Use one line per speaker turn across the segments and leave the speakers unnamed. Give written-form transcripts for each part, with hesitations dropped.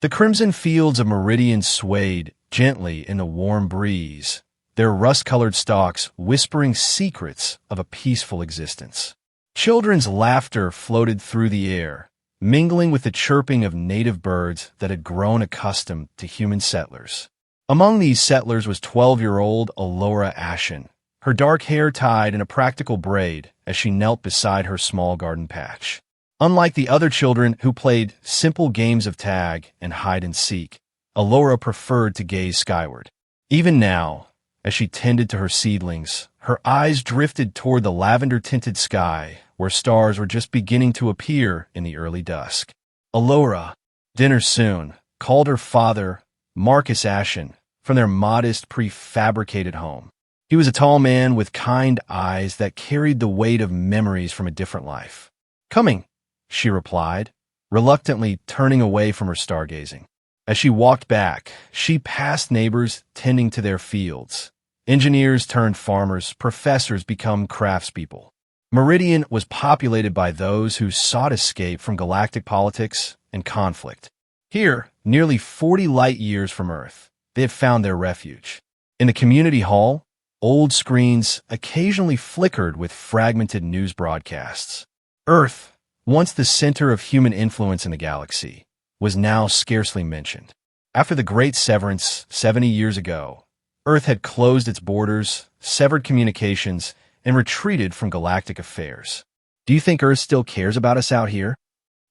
The crimson fields of Meridian swayed gently in the warm breeze, their rust-colored stalks whispering secrets of a peaceful existence. Children's laughter floated through the air, mingling with the chirping of native birds that had grown accustomed to human settlers. Among these settlers was 12-year-old Alora Ashen, her dark hair tied in a practical braid as she knelt beside her small garden patch. Unlike the other children who played simple games of tag and hide-and-seek, Alora preferred to gaze skyward. Even now, as she tended to her seedlings, her eyes drifted toward the lavender-tinted sky where stars were just beginning to appear in the early dusk. Alora, dinner soon, called her father, Marcus Ashen, from their modest, prefabricated home. He was a tall man with kind eyes that carried the weight of memories from a different life. "Coming," she replied, reluctantly turning away from her stargazing. As she walked back, she passed neighbors tending to their fields. Engineers turned farmers, professors become craftspeople. Meridian was populated by those who sought escape from galactic politics and conflict. Here, nearly 40 light-years from Earth, they had found their refuge. In the community hall, old screens occasionally flickered with fragmented news broadcasts. Earth, once the center of human influence in the galaxy, was now scarcely mentioned. After the Great Severance 70 years ago, Earth had closed its borders, severed communications, and retreated from galactic affairs. "Do you think Earth still cares about us out here?"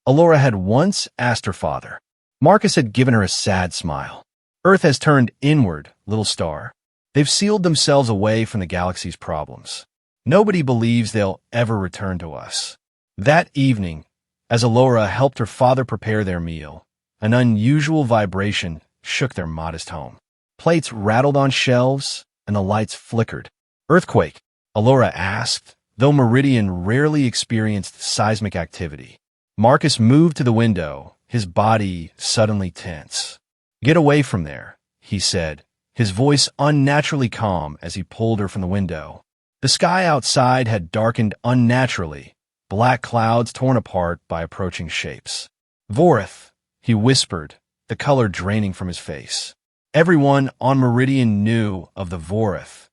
Alora had once asked her father. Marcus had given her a sad smile. "Earth has turned inward, little star. They've sealed themselves away from the galaxy's problems. Nobody believes they'll ever return to us." That evening, as Alora helped her father prepare their meal, an unusual vibration shook their modest home. Plates rattled on shelves, and the lights flickered. "Earthquake?" Alora asked, though Meridian rarely experienced seismic activity. Marcus moved to the window, his body suddenly tense. "Get away from there," he said, his voice unnaturally calm as he pulled her from the window. The sky outside had darkened unnaturally, black clouds torn apart by approaching shapes. "Vorith," he whispered, the color draining from his face. Everyone on Meridian knew of the Vorith,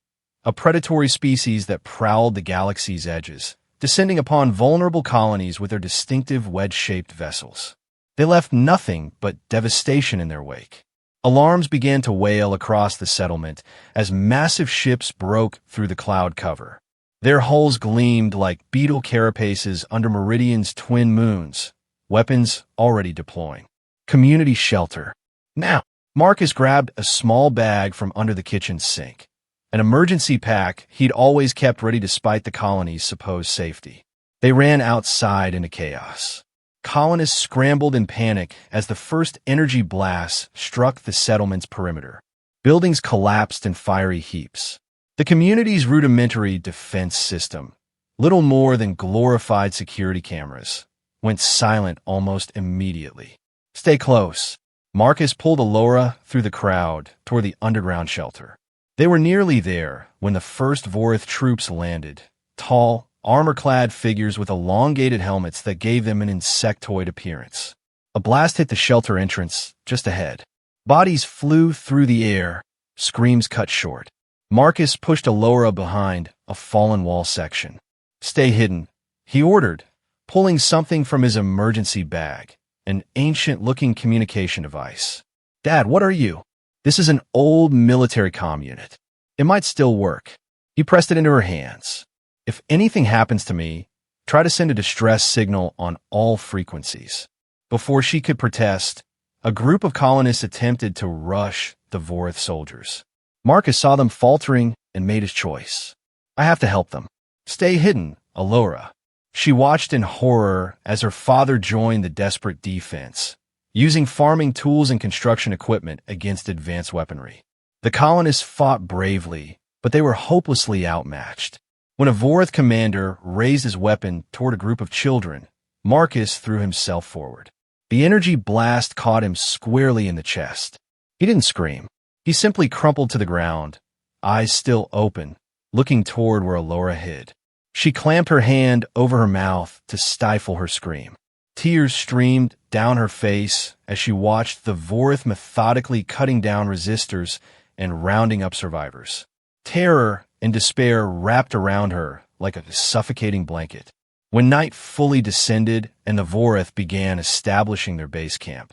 a predatory species that prowled the galaxy's edges, descending upon vulnerable colonies with their distinctive wedge-shaped vessels. They left nothing but devastation in their wake. Alarms began to wail across the settlement as massive ships broke through the cloud cover. Their hulls gleamed like beetle carapaces under Meridian's twin moons, weapons already deploying. Community shelter. Now, Marcus grabbed a small bag from under the kitchen sink, an emergency pack he'd always kept ready despite the colony's supposed safety. They ran outside into chaos. Colonists scrambled in panic as the first energy blasts struck the settlement's perimeter. Buildings collapsed in fiery heaps. The community's rudimentary defense system, little more than glorified security cameras, went silent almost immediately. "Stay close." Marcus pulled Alora through the crowd toward the underground shelter. They were nearly there when the first Vorith troops landed, tall, armor-clad figures with elongated helmets that gave them an insectoid appearance. A blast hit the shelter entrance just ahead. Bodies flew through the air, screams cut short. Marcus pushed Alora behind a fallen wall section. "Stay hidden," he ordered, pulling something from his emergency bag, an ancient-looking communication device. "Dad, what are you?" "This is an old military comm unit. It might still work." He pressed it into her hands. "If anything happens to me, try to send a distress signal on all frequencies." Before she could protest, a group of colonists attempted to rush the Vorith soldiers. Marcus saw them faltering and made his choice. "I have to help them." "Stay hidden, Alora." She watched in horror as her father joined the desperate defense, using farming tools and construction equipment against advanced weaponry. The colonists fought bravely, but they were hopelessly outmatched. When a Vorith commander raised his weapon toward a group of children, Marcus threw himself forward. The energy blast caught him squarely in the chest. He didn't scream. He simply crumpled to the ground, eyes still open, looking toward where Alora hid. She clamped her hand over her mouth to stifle her scream. Tears streamed down her face as she watched the Vorith methodically cutting down resistors and rounding up survivors. Terror and despair wrapped around her like a suffocating blanket. When night fully descended and the Vorith began establishing their base camp,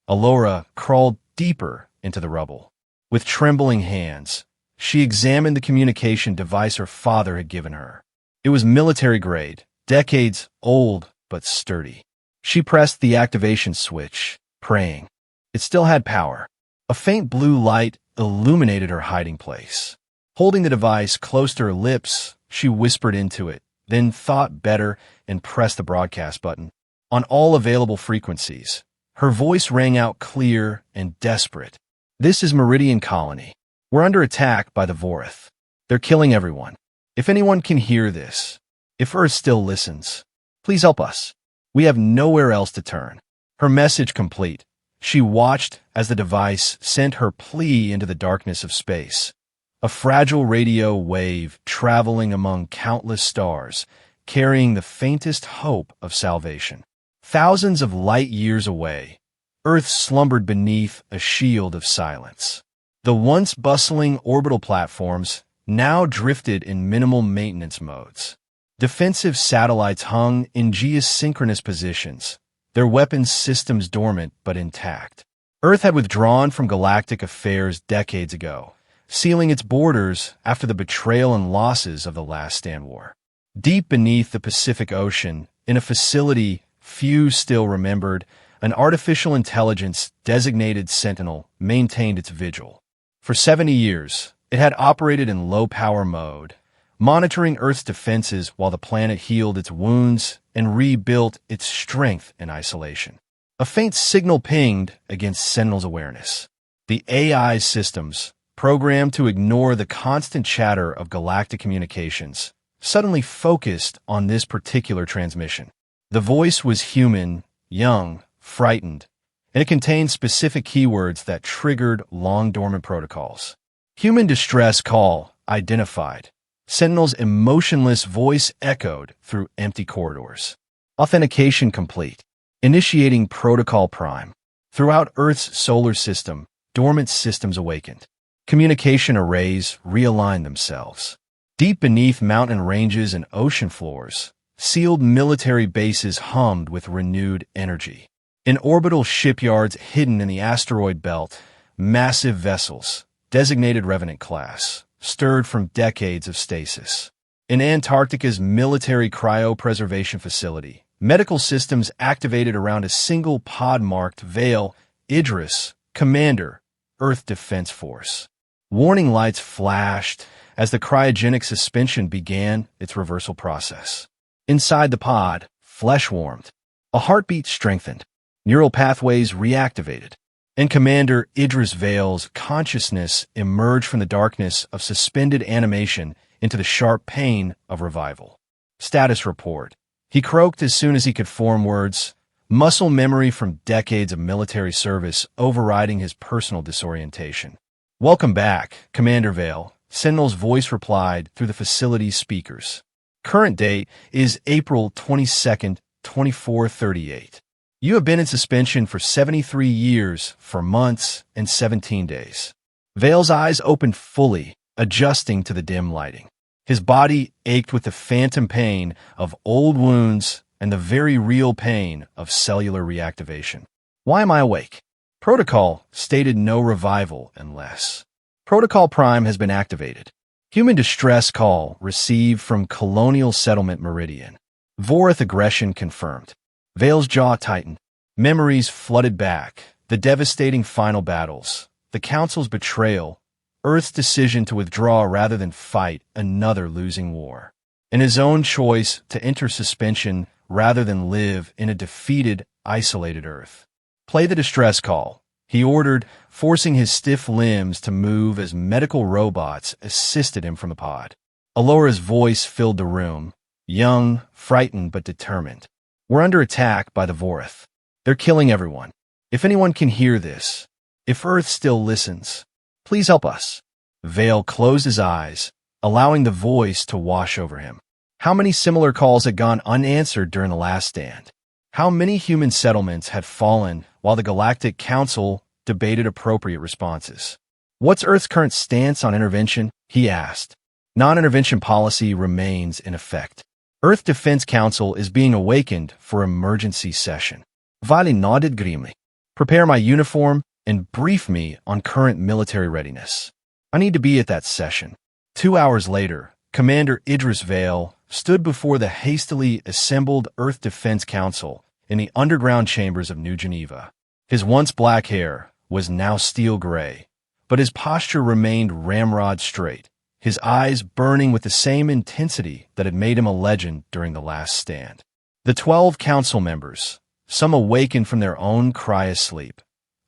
Alora crawled deeper into the rubble. With trembling hands, she examined the communication device her father had given her. It was military-grade, decades old but sturdy. She pressed the activation switch, praying. It still had power. A faint blue light illuminated her hiding place. Holding the device close to her lips, she whispered into it, then thought better and pressed the broadcast button. On all available frequencies, her voice rang out clear and desperate. "This is Meridian Colony. We're under attack by the Vorith. They're killing everyone. If anyone can hear this, if Earth still listens, please help us. We have nowhere else to turn." Her message complete, she watched as the device sent her plea into the darkness of space. A fragile radio wave traveling among countless stars, carrying the faintest hope of salvation. Thousands of light years away, Earth slumbered beneath a shield of silence. The once bustling orbital platforms now drifted in minimal maintenance modes. Defensive satellites hung in geosynchronous positions, their weapons systems dormant but intact. Earth had withdrawn from galactic affairs decades ago, sealing its borders after the betrayal and losses of the Last Stand War. Deep beneath the Pacific Ocean, in a facility few still remembered, an artificial intelligence-designated Sentinel maintained its vigil. For 70 years, it had operated in low-power mode, monitoring Earth's defenses while the planet healed its wounds and rebuilt its strength in isolation. A faint signal pinged against Sentinel's awareness. The AI systems, programmed to ignore the constant chatter of galactic communications, suddenly focused on this particular transmission. The voice was human, young, frightened, and it contained specific keywords that triggered long-dormant protocols. Human distress call identified. Sentinel's emotionless voice echoed through empty corridors. Authentication complete. Initiating Protocol Prime. Throughout Earth's solar system, dormant systems awakened. Communication arrays realigned themselves. Deep beneath mountain ranges and ocean floors, sealed military bases hummed with renewed energy. In orbital shipyards hidden in the asteroid belt, massive vessels, designated Revenant class, stirred from decades of stasis. In Antarctica's military cryopreservation facility, medical systems activated around a single pod-marked Vale, Idris, Commander, Earth Defense Force. Warning lights flashed as the cryogenic suspension began its reversal process. Inside the pod, flesh warmed. A heartbeat strengthened. Neural pathways reactivated. And Commander Idris Vale's consciousness emerged from the darkness of suspended animation into the sharp pain of revival. Status report. He croaked as soon as he could form words, muscle memory from decades of military service overriding his personal disorientation. "Welcome back, Commander Vale," Sentinel's voice replied through the facility's speakers. "Current date is April 22nd, 2438. You have been in suspension for 73 years, for months, and 17 days. Vale's eyes opened fully, adjusting to the dim lighting. His body ached with the phantom pain of old wounds and the very real pain of cellular reactivation. Why am I awake? Protocol stated no revival unless. Protocol Prime has been activated. Human distress call received from Colonial Settlement Meridian. Vorith aggression confirmed. Vale's jaw tightened. Memories flooded back. The devastating final battles. The Council's betrayal. Earth's decision to withdraw rather than fight another losing war. And his own choice to enter suspension rather than live in a defeated, isolated Earth. Play the distress call, he ordered, forcing his stiff limbs to move as medical robots assisted him from the pod. Alora's voice filled the room, young, frightened, but determined. We're under attack by the Vorith. They're killing everyone. If anyone can hear this, if Earth still listens, please help us. Vale closed his eyes, allowing the voice to wash over him. How many similar calls had gone unanswered during the last stand? How many human settlements had fallen while the Galactic Council debated appropriate responses? What's Earth's current stance on intervention? He asked. Non-intervention policy remains in effect. Earth Defense Council is being awakened for emergency session. Vali nodded grimly. Prepare my uniform and brief me on current military readiness. I need to be at that session. 2 hours later, Commander Idris Vale stood before the hastily assembled Earth Defense Council in the underground chambers of New Geneva. His once black hair was now steel gray, but his posture remained ramrod straight, his eyes burning with the same intensity that had made him a legend during the last stand. The 12 council members, some awakened from their own cryosleep,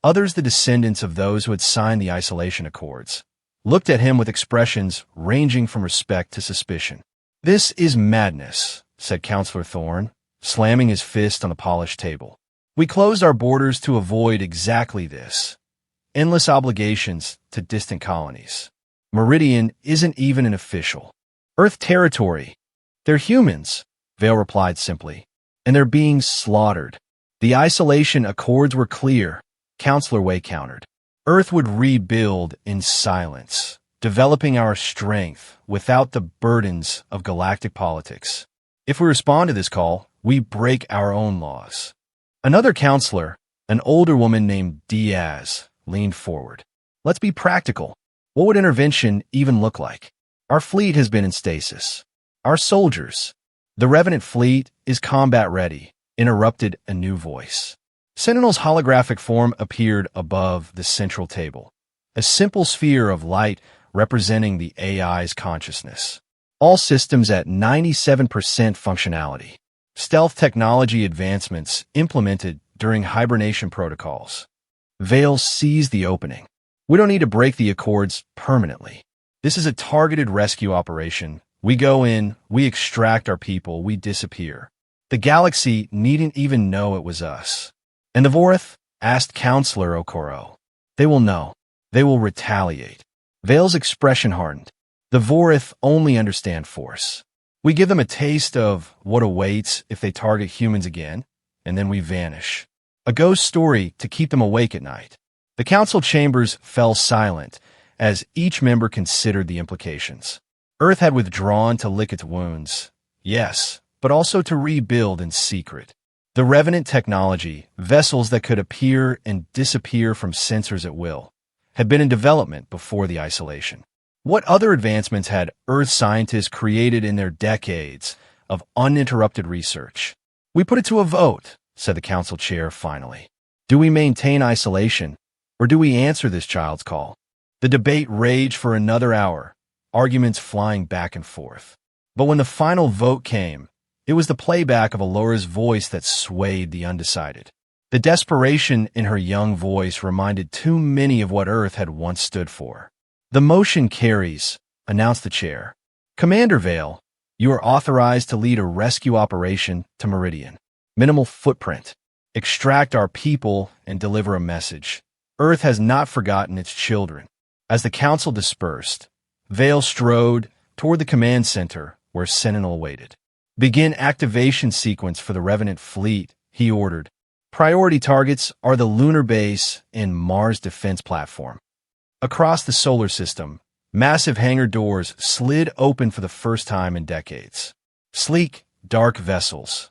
others the descendants of those who had signed the isolation accords, looked at him with expressions ranging from respect to suspicion. "This is madness," said Councillor Thorne, slamming his fist on the polished table. "We closed our borders to avoid exactly this. Endless obligations to distant colonies. Meridian isn't even an official Earth territory. They're humans," Vale replied simply, "and they're being slaughtered." The isolation accords were clear, Councillor Way countered. Earth would rebuild in silence, developing our strength without the burdens of galactic politics. If we respond to this call, we break our own laws. Another counselor, an older woman named Diaz, leaned forward. "Let's be practical. What would intervention even look like? Our fleet has been in stasis. Our soldiers. The Revenant fleet is combat ready," interrupted a new voice. Sentinel's holographic form appeared above the central table, a simple sphere of light representing the AI's consciousness. All systems at 97% functionality. Stealth technology advancements implemented during hibernation protocols. Vale seized the opening. "We don't need to break the accords permanently. This is a targeted rescue operation. We go in, we extract our people, we disappear. The galaxy needn't even know it was us." "And the Vorith?" asked Counselor Okoro. "They will know. They will retaliate." Vale's expression hardened. "The Vorith only understand force. We give them a taste of what awaits if they target humans again, and then we vanish. A ghost story to keep them awake at night." The council chambers fell silent as each member considered the implications. Earth had withdrawn to lick its wounds, yes, but also to rebuild in secret. The Revenant technology, vessels that could appear and disappear from sensors at will, had been in development before the isolation. What other advancements had Earth scientists created in their decades of uninterrupted research? "We put it to a vote," said the council chair finally. "Do we maintain isolation, or do we answer this child's call?" The debate raged for another hour, arguments flying back and forth. But when the final vote came, it was the playback of Alora's voice that swayed the undecided. The desperation in her young voice reminded too many of what Earth had once stood for. "The motion carries," announced the chair. "Commander Vale, you are authorized to lead a rescue operation to Meridian. Minimal footprint. Extract our people and deliver a message. Earth has not forgotten its children." As the council dispersed, Vale strode toward the command center where Sentinel waited. "Begin activation sequence for the Revenant fleet," he ordered. "Priority targets are the lunar base and Mars defense platform." Across the solar system, massive hangar doors slid open for the first time in decades. Sleek, dark vessels,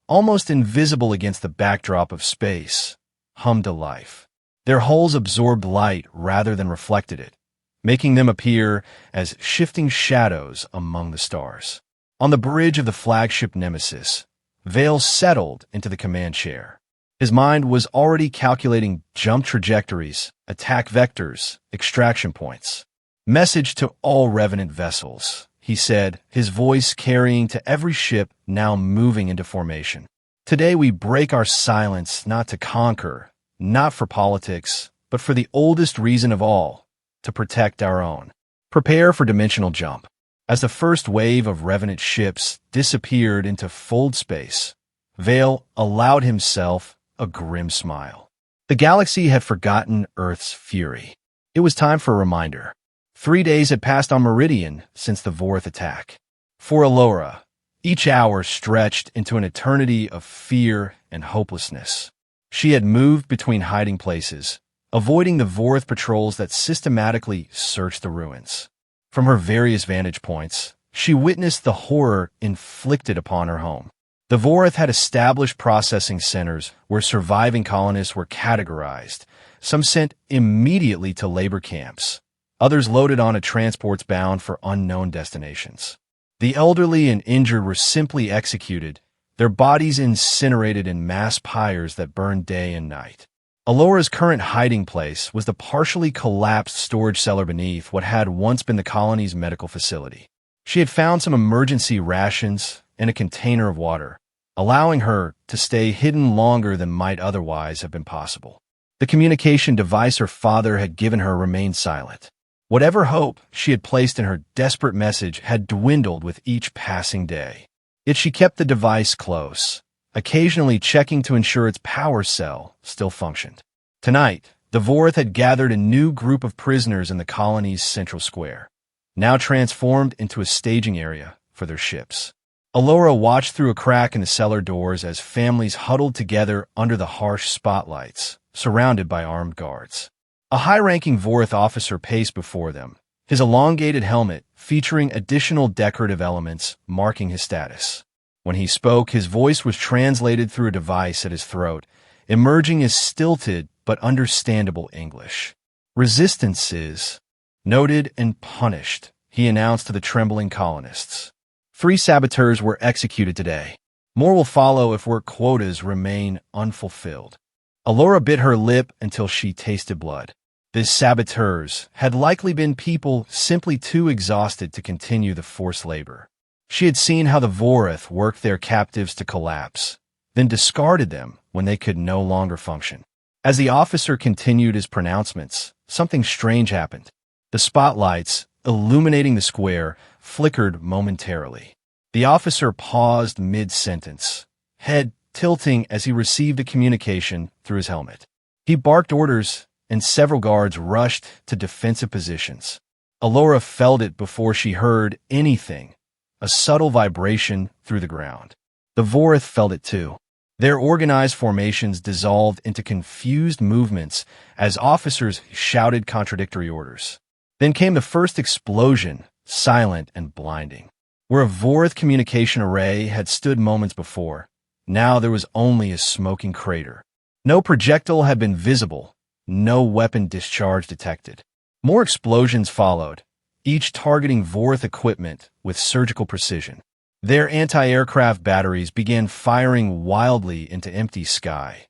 almost invisible against the backdrop of space, hummed to life. Their hulls absorbed light rather than reflected it, making them appear as shifting shadows among the stars. On the bridge of the flagship Nemesis, Vale settled into the command chair. His mind was already calculating jump trajectories, attack vectors, extraction points. "Message to all Revenant vessels," he said, his voice carrying to every ship now moving into formation. "Today we break our silence not to conquer, not for politics, but for the oldest reason of all, to protect our own. Prepare for dimensional jump." As the first wave of Revenant ships disappeared into fold space, Vale allowed himself a grim smile. The galaxy had forgotten Earth's fury. It was time for a reminder. 3 days had passed on Meridian since the Vorith attack. For Alora, each hour stretched into an eternity of fear and hopelessness. She had moved between hiding places, avoiding the Vorith patrols that systematically searched the ruins. From her various vantage points, she witnessed the horror inflicted upon her home. The Vorith had established processing centers where surviving colonists were categorized, some sent immediately to labor camps, others loaded onto transports bound for unknown destinations. The elderly and injured were simply executed, their bodies incinerated in mass pyres that burned day and night. Alora's current hiding place was the partially collapsed storage cellar beneath what had once been the colony's medical facility. She had found some emergency rations and a container of water, allowing her to stay hidden longer than might otherwise have been possible. The communication device her father had given her remained silent. Whatever hope she had placed in her desperate message had dwindled with each passing day. Yet she kept the device close, occasionally checking to ensure its power cell still functioned. Tonight, the Vorith had gathered a new group of prisoners in the colony's central square, now transformed into a staging area for their ships. Alora watched through a crack in the cellar doors as families huddled together under the harsh spotlights, surrounded by armed guards. A high-ranking Vorith officer paced before them, his elongated helmet featuring additional decorative elements marking his status. When he spoke, his voice was translated through a device at his throat, emerging as stilted but understandable English. "Resistance is noted and punished," he announced to the trembling colonists. 3 saboteurs were executed today. More will follow if work quotas remain unfulfilled. Alora bit her lip until she tasted blood. These saboteurs had likely been people simply too exhausted to continue the forced labor. She had seen how the Vorith worked their captives to collapse, then discarded them when they could no longer function. As the officer continued his pronouncements, something strange happened. The spotlights, illuminating the square, flickered momentarily. The officer paused mid-sentence, head tilting as he received a communication through his helmet. He barked orders, and several guards rushed to defensive positions. Alora felt it before she heard anything, a subtle vibration through the ground. The Vorith felt it too. Their organized formations dissolved into confused movements as officers shouted contradictory orders. Then came the first explosion, silent and blinding. Where a Vorith communication array had stood moments before, now there was only a smoking crater. No projectile had been visible, no weapon discharge detected. More explosions followed, each targeting Vorith equipment with surgical precision. Their anti-aircraft batteries began firing wildly into empty sky,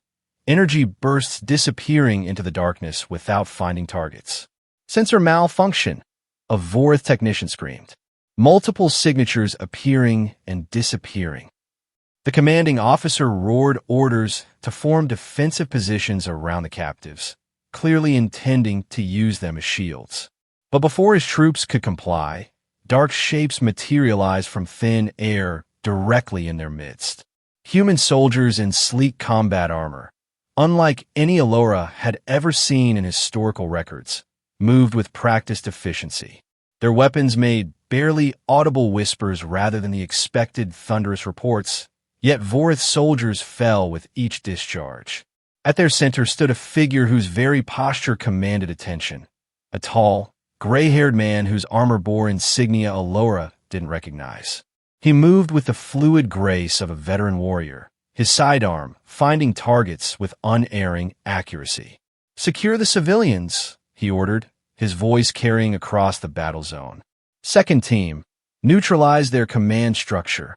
energy bursts disappearing into the darkness without finding targets. "Sensor malfunction," a Vorith technician screamed. Multiple signatures appearing and disappearing. The commanding officer roared orders to form defensive positions around the captives, clearly intending to use them as shields. But before his troops could comply, dark shapes materialized from thin air directly in their midst. Human soldiers in sleek combat armor, unlike any Alora had ever seen in historical records, moved with practiced efficiency. Their weapons made barely audible whispers rather than the expected thunderous reports, yet Vorith soldiers fell with each discharge. At their center stood a figure whose very posture commanded attention. A tall, gray-haired man whose armor bore insignia Alora didn't recognize. He moved with the fluid grace of a veteran warrior, his sidearm finding targets with unerring accuracy. "Secure the civilians," he ordered, his voice carrying across the battle zone. "Second team, neutralize their command structure."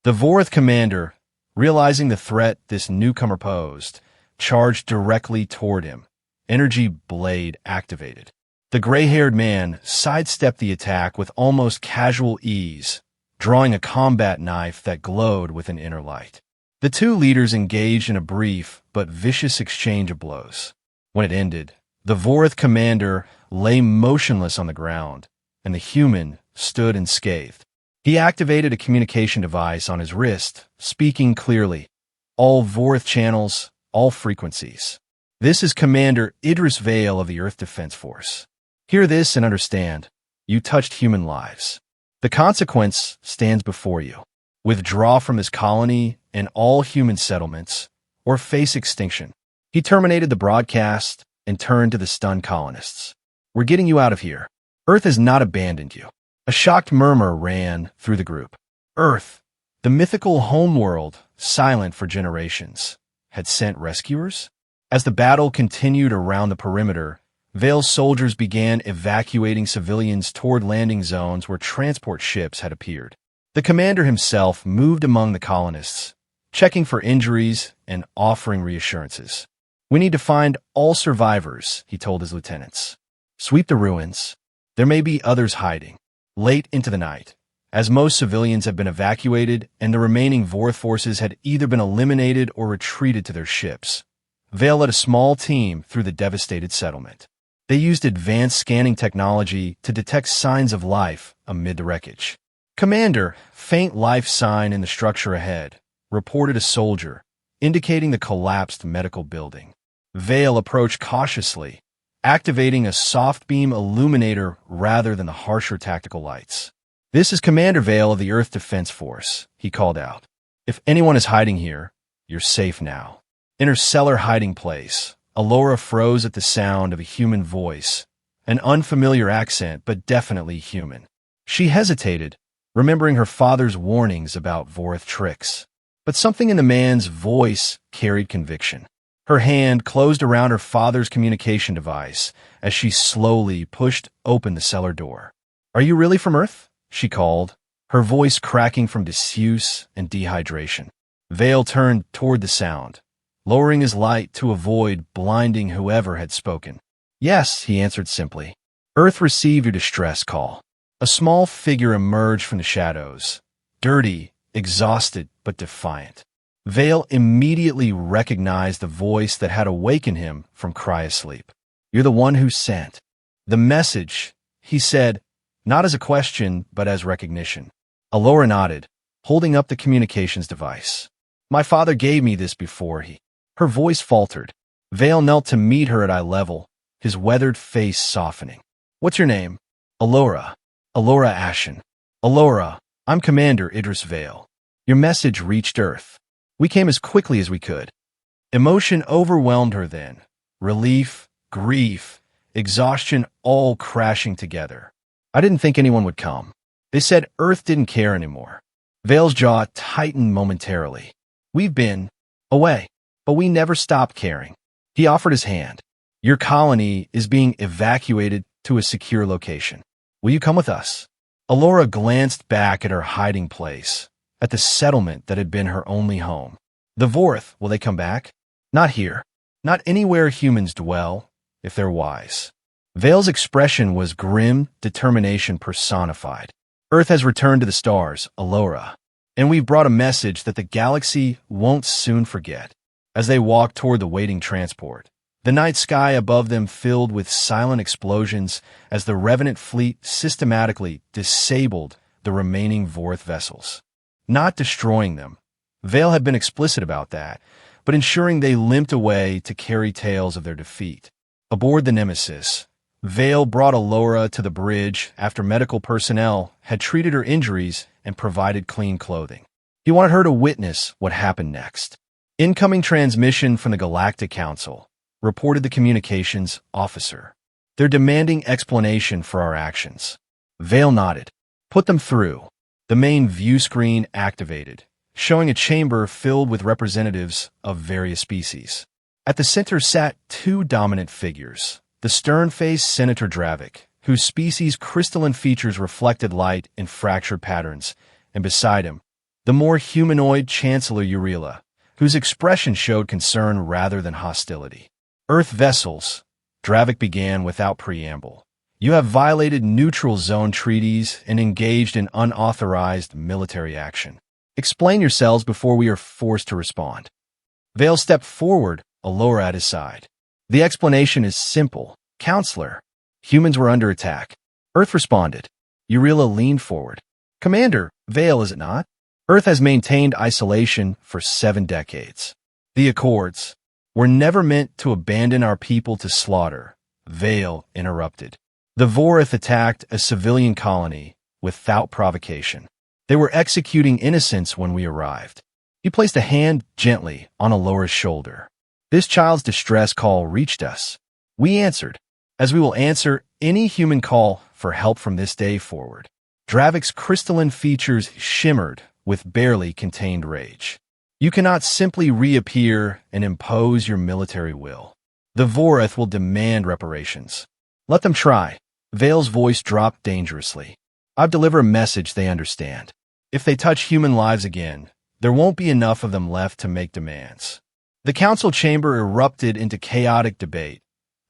The Vorith commander, realizing the threat this newcomer posed, charged directly toward him, energy blade activated. The gray-haired man sidestepped the attack with almost casual ease, drawing a combat knife that glowed with an inner light. The two leaders engaged in a brief but vicious exchange of blows. When it ended, the Vorith commander lay motionless on the ground, and the human stood unscathed. He activated a communication device on his wrist, speaking clearly. "All Vorith channels, all frequencies. This is Commander Idris Vale of the Earth Defense Force. Hear this and understand. You touched human lives. The consequence stands before you. Withdraw from this colony and all human settlements, or face extinction. He terminated the broadcast and turned to the stunned colonists. We're getting you out of here. Earth has not abandoned you. A shocked murmur ran through the group. Earth, the mythical homeworld, silent for generations, had sent rescuers? As the battle continued around the perimeter, Vale's soldiers began evacuating civilians toward landing zones where transport ships had appeared. The commander himself moved among the colonists, checking for injuries and offering reassurances. We need to find all survivors, he told his lieutenants. Sweep the ruins. There may be others hiding. Late into the night, as most civilians had been evacuated and the remaining Vorth forces had either been eliminated or retreated to their ships, Vale led a small team through the devastated settlement. They used advanced scanning technology to detect signs of life amid the wreckage. Commander, faint life sign in the structure ahead, reported a soldier, indicating the collapsed medical building. Vale approached cautiously, activating a soft beam illuminator rather than the harsher tactical lights. This is Commander Vale of the Earth Defense Force, he called out. If anyone is hiding here, you're safe now. In her cellar hiding place, Alora froze at the sound of a human voice, an unfamiliar accent, but definitely human. She hesitated, remembering her father's warnings about Vorth tricks. But something in the man's voice carried conviction. Her hand closed around her father's communication device as she slowly pushed open the cellar door. Are you really from Earth? She called, her voice cracking from disuse and dehydration. Vale turned toward the sound, lowering his light to avoid blinding whoever had spoken. Yes, he answered simply. Earth received your distress call. A small figure emerged from the shadows, dirty, exhausted, but defiant. Vale immediately recognized the voice that had awakened him from cryosleep. You're the one who sent the message, he said, not as a question, but as recognition. Alora nodded, holding up the communications device. My father gave me this before Her voice faltered. Vale knelt to meet her at eye level, his weathered face softening. What's your name? Alora. Alora Ashen. Alora, I'm Commander Idris Vale. Your message reached Earth. We came as quickly as we could. Emotion overwhelmed her then. Relief, grief, exhaustion all crashing together. I didn't think anyone would come. They said Earth didn't care anymore. Vale's jaw tightened momentarily. We've been away, but we never stopped caring. He offered his hand. Your colony is being evacuated to a secure location. Will you come with us? Alora glanced back at her hiding place, at the settlement that had been her only home. The Vorth, will they come back? Not here. Not anywhere humans dwell, if they're wise. Vale's expression was grim determination personified. Earth has returned to the stars, Alora, and we've brought a message that the galaxy won't soon forget. As they walked toward the waiting transport, the night sky above them filled with silent explosions as the Revenant fleet systematically disabled the remaining Vorth vessels. Not destroying them. Vale had been explicit about that, but ensuring they limped away to carry tales of their defeat. Aboard the Nemesis, Vale brought Alora to the bridge after medical personnel had treated her injuries and provided clean clothing. He wanted her to witness what happened next. Incoming transmission from the Galactic Council, reported the communications officer. They're demanding explanation for our actions. Vale nodded. Put them through. The main view screen activated, showing a chamber filled with representatives of various species. At the center sat two dominant figures. The stern-faced Senator Dravik, whose species' crystalline features reflected light in fractured patterns, and beside him, the more humanoid Chancellor Urila, whose expression showed concern rather than hostility. Earth vessels, Dravik began without preamble. You have violated neutral zone treaties and engaged in unauthorized military action. Explain yourselves before we are forced to respond. Vale stepped forward, Alora at his side. The explanation is simple. Counselor, humans were under attack. Earth responded. Urila leaned forward. Commander, Vale, is it not? Earth has maintained isolation for 7 decades. The Accords were never meant to abandon our people to slaughter. Vale interrupted. The Vorth attacked a civilian colony without provocation. They were executing innocents when we arrived. He placed a hand gently on Alora's shoulder. This child's distress call reached us. We answered, as we will answer any human call for help from this day forward. Dravik's crystalline features shimmered with barely contained rage. You cannot simply reappear and impose your military will. The Vorith will demand reparations. Let them try. Vale's voice dropped dangerously. I've delivered a message they understand. If they touch human lives again, there won't be enough of them left to make demands. The council chamber erupted into chaotic debate,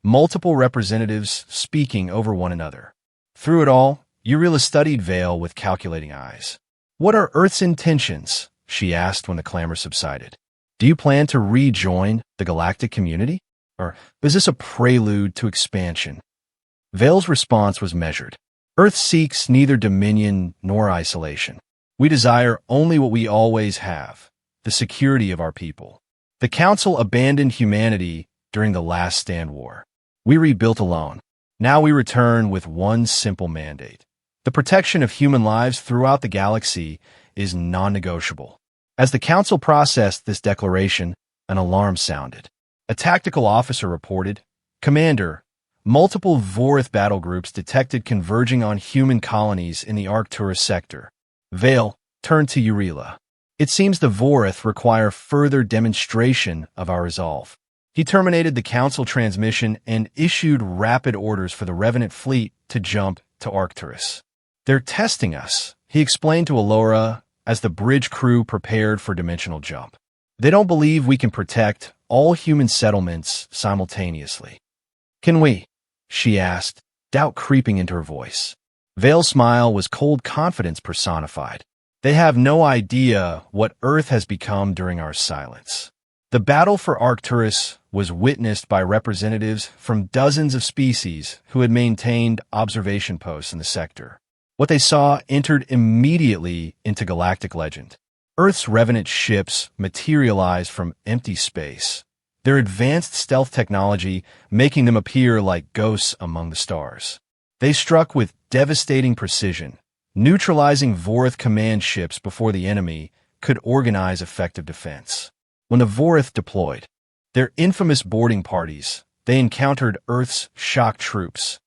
multiple representatives speaking over one another. Through it all, Urilla studied Vale with calculating eyes. What are Earth's intentions? She asked when the clamor subsided. Do you plan to rejoin the galactic community? Or is this a prelude to expansion? Vale's response was measured. Earth seeks neither dominion nor isolation. We desire only what we always have, the security of our people. The Council abandoned humanity during the Last Stand War. We rebuilt alone. Now we return with one simple mandate. The protection of human lives throughout the galaxy is non-negotiable. As the Council processed this declaration, an alarm sounded. A tactical officer reported, Commander, multiple Vorith battle groups detected converging on human colonies in the Arcturus sector. Vale turned to Urilla. It seems the Vorith require further demonstration of our resolve. He terminated the Council transmission and issued rapid orders for the Revenant fleet to jump to Arcturus. They're testing us, he explained to Alora as the bridge crew prepared for dimensional jump. They don't believe we can protect all human settlements simultaneously. Can we? She asked, doubt creeping into her voice. Vale's smile was cold confidence personified. They have no idea what Earth has become during our silence. The battle for Arcturus was witnessed by representatives from dozens of species who had maintained observation posts in the sector. What they saw entered immediately into galactic legend. Earth's Revenant ships materialized from empty space, their advanced stealth technology making them appear like ghosts among the stars. They struck with devastating precision, neutralizing Vorith command ships before the enemy could organize effective defense. When the Vorith deployed their infamous boarding parties, they encountered Earth's shock troops,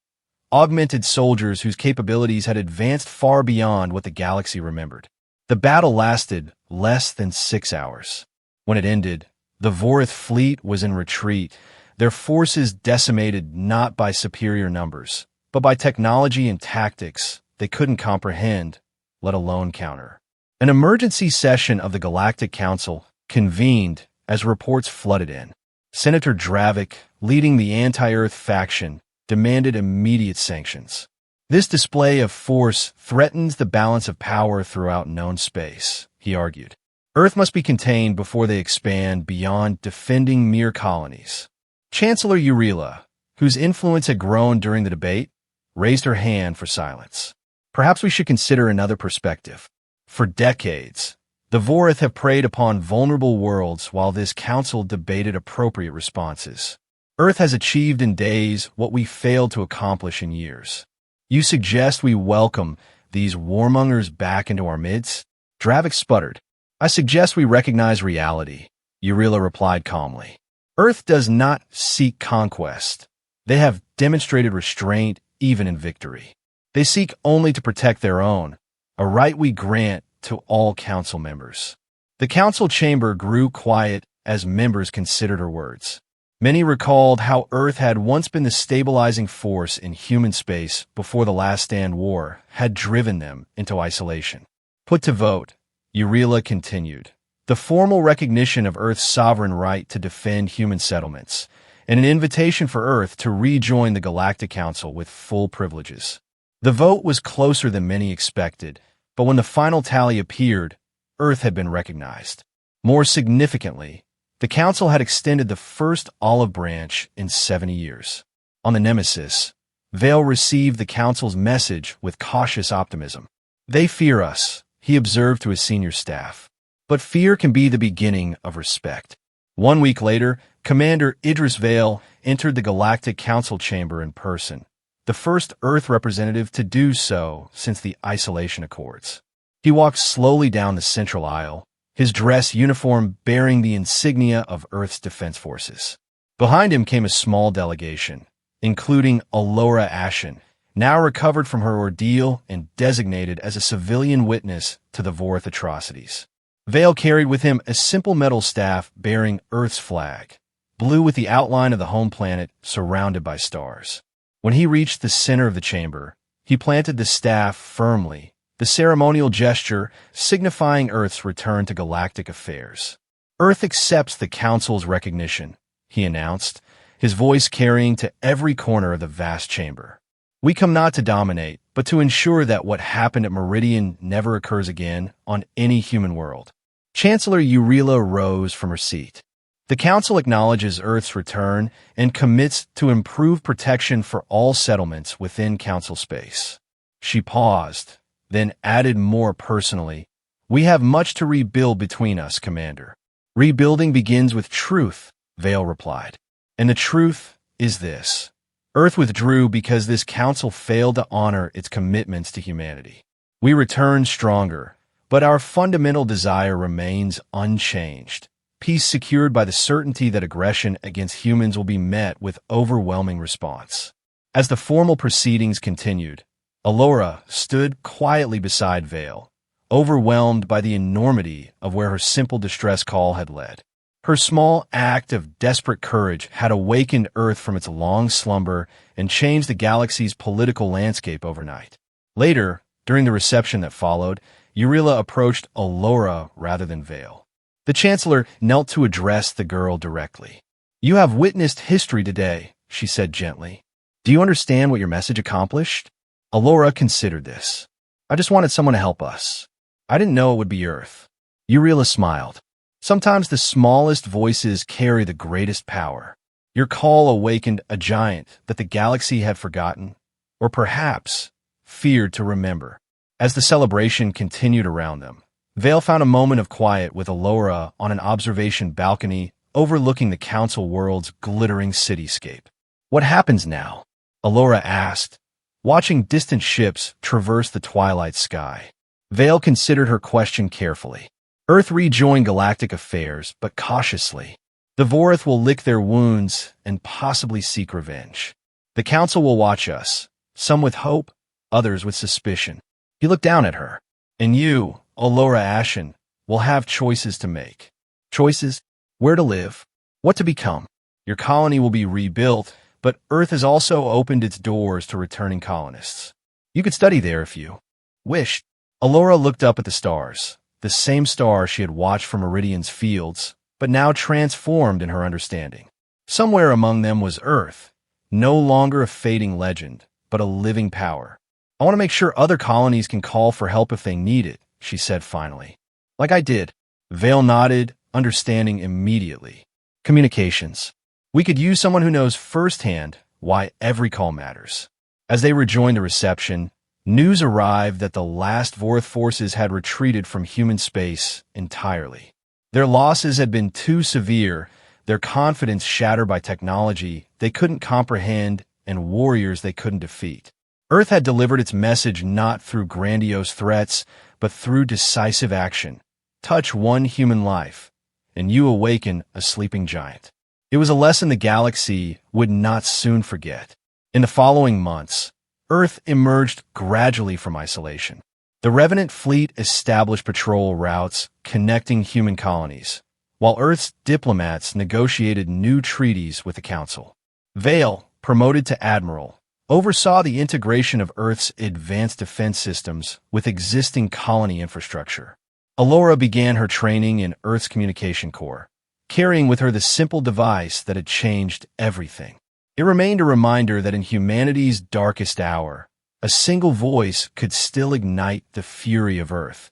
augmented soldiers whose capabilities had advanced far beyond what the galaxy remembered. The battle lasted less than 6 hours. When it ended, the Vorith fleet was in retreat, their forces decimated not by superior numbers, but by technology and tactics they couldn't comprehend, let alone counter. An emergency session of the Galactic Council convened as reports flooded in. Senator Dravik, leading the anti-Earth faction, demanded immediate sanctions. This display of force threatens the balance of power throughout known space, he argued. Earth must be contained before they expand beyond defending mere colonies. Chancellor Urilla, whose influence had grown during the debate, raised her hand for silence. Perhaps we should consider another perspective. For decades, the Vorith have preyed upon vulnerable worlds while this council debated appropriate responses. Earth has achieved in days what we failed to accomplish in years. You suggest we welcome these warmongers back into our midst? Dravik sputtered. I suggest we recognize reality, Urilla replied calmly. Earth does not seek conquest. They have demonstrated restraint even in victory. They seek only to protect their own, a right we grant to all council members. The council chamber grew quiet as members considered her words. Many recalled how Earth had once been the stabilizing force in human space before the Last Stand War had driven them into isolation. Put to vote, Urilla continued, the formal recognition of Earth's sovereign right to defend human settlements, and an invitation for Earth to rejoin the Galactic Council with full privileges. The vote was closer than many expected, but when the final tally appeared, Earth had been recognized. More significantly, the Council had extended the first olive branch in 70 years. On the Nemesis, Vale received the Council's message with cautious optimism. They fear us, he observed to his senior staff. But fear can be the beginning of respect. 1 week later, Commander Idris Vale entered the Galactic Council chamber in person, the first Earth representative to do so since the Isolation Accords. He walked slowly down the central aisle, his dress uniform bearing the insignia of Earth's defense forces. Behind him came a small delegation, including Alora Ashen, now recovered from her ordeal and designated as a civilian witness to the Vorth atrocities. Vale carried with him a simple metal staff bearing Earth's flag, blue with the outline of the home planet surrounded by stars. When he reached the center of the chamber, he planted the staff firmly, the ceremonial gesture signifying Earth's return to galactic affairs. Earth accepts the Council's recognition, he announced, his voice carrying to every corner of the vast chamber. We come not to dominate, but to ensure that what happened at Meridian never occurs again on any human world. Chancellor Eurela rose from her seat. The Council acknowledges Earth's return and commits to improved protection for all settlements within Council space. She paused, then added more personally, "We have much to rebuild between us, Commander." "Rebuilding begins with truth," Vale replied. "And the truth is this. Earth withdrew because this Council failed to honor its commitments to humanity. We returned stronger, but our fundamental desire remains unchanged. Peace secured by the certainty that aggression against humans will be met with overwhelming response." As the formal proceedings continued, Alora stood quietly beside Vale, overwhelmed by the enormity of where her simple distress call had led. Her small act of desperate courage had awakened Earth from its long slumber and changed the galaxy's political landscape overnight. Later, during the reception that followed, Eurela approached Alora rather than Vale. The Chancellor knelt to address the girl directly. "You have witnessed history today," she said gently. "Do you understand what your message accomplished?" Alora considered this. "I just wanted someone to help us. I didn't know it would be Earth." Eurela smiled. "Sometimes the smallest voices carry the greatest power. Your call awakened a giant that the galaxy had forgotten, or perhaps feared to remember." As the celebration continued around them, Vale found a moment of quiet with Alora on an observation balcony overlooking the Council world's glittering cityscape. "What happens now?" Alora asked, watching distant ships traverse the twilight sky. Vale considered her question carefully. "Earth rejoined galactic affairs, but cautiously. The Vorth will lick their wounds and possibly seek revenge. The Council will watch us, some with hope, others with suspicion." He looked down at her. "And you, Alora Ashen, will have choices to make. Choices? Where to live, what to become. Your colony will be rebuilt, but Earth has also opened its doors to returning colonists. You could study there if you wished." Alora looked up at the stars, the same stars she had watched from Meridian's fields, but now transformed in her understanding. Somewhere among them was Earth, no longer a fading legend, but a living power. "I want to make sure other colonies can call for help if they need it," she said finally. "Like I did." Vale nodded, understanding immediately. "Communications. We could use someone who knows firsthand why every call matters." As they rejoined the reception, news arrived that the last Vorth forces had retreated from human space entirely. Their losses had been too severe, their confidence shattered by technology they couldn't comprehend and warriors they couldn't defeat. Earth had delivered its message not through grandiose threats, but through decisive action. Touch one human life, and you awaken a sleeping giant. It was a lesson the galaxy would not soon forget. In the following months, Earth emerged gradually from isolation. The Revenant fleet established patrol routes connecting human colonies, while Earth's diplomats negotiated new treaties with the Council. Vale, promoted to Admiral, oversaw the integration of Earth's advanced defense systems with existing colony infrastructure. Alora began her training in Earth's Communication Corps, carrying with her the simple device that had changed everything. It remained a reminder that in humanity's darkest hour, a single voice could still ignite the fury of Earth,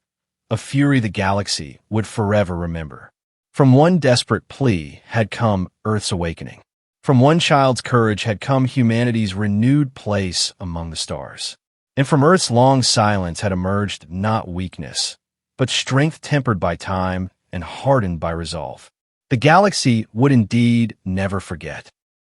a fury the galaxy would forever remember. From one desperate plea had come Earth's awakening. From one child's courage had come humanity's renewed place among the stars. And from Earth's long silence had emerged not weakness, but strength tempered by time and hardened by resolve. The galaxy would indeed never forget.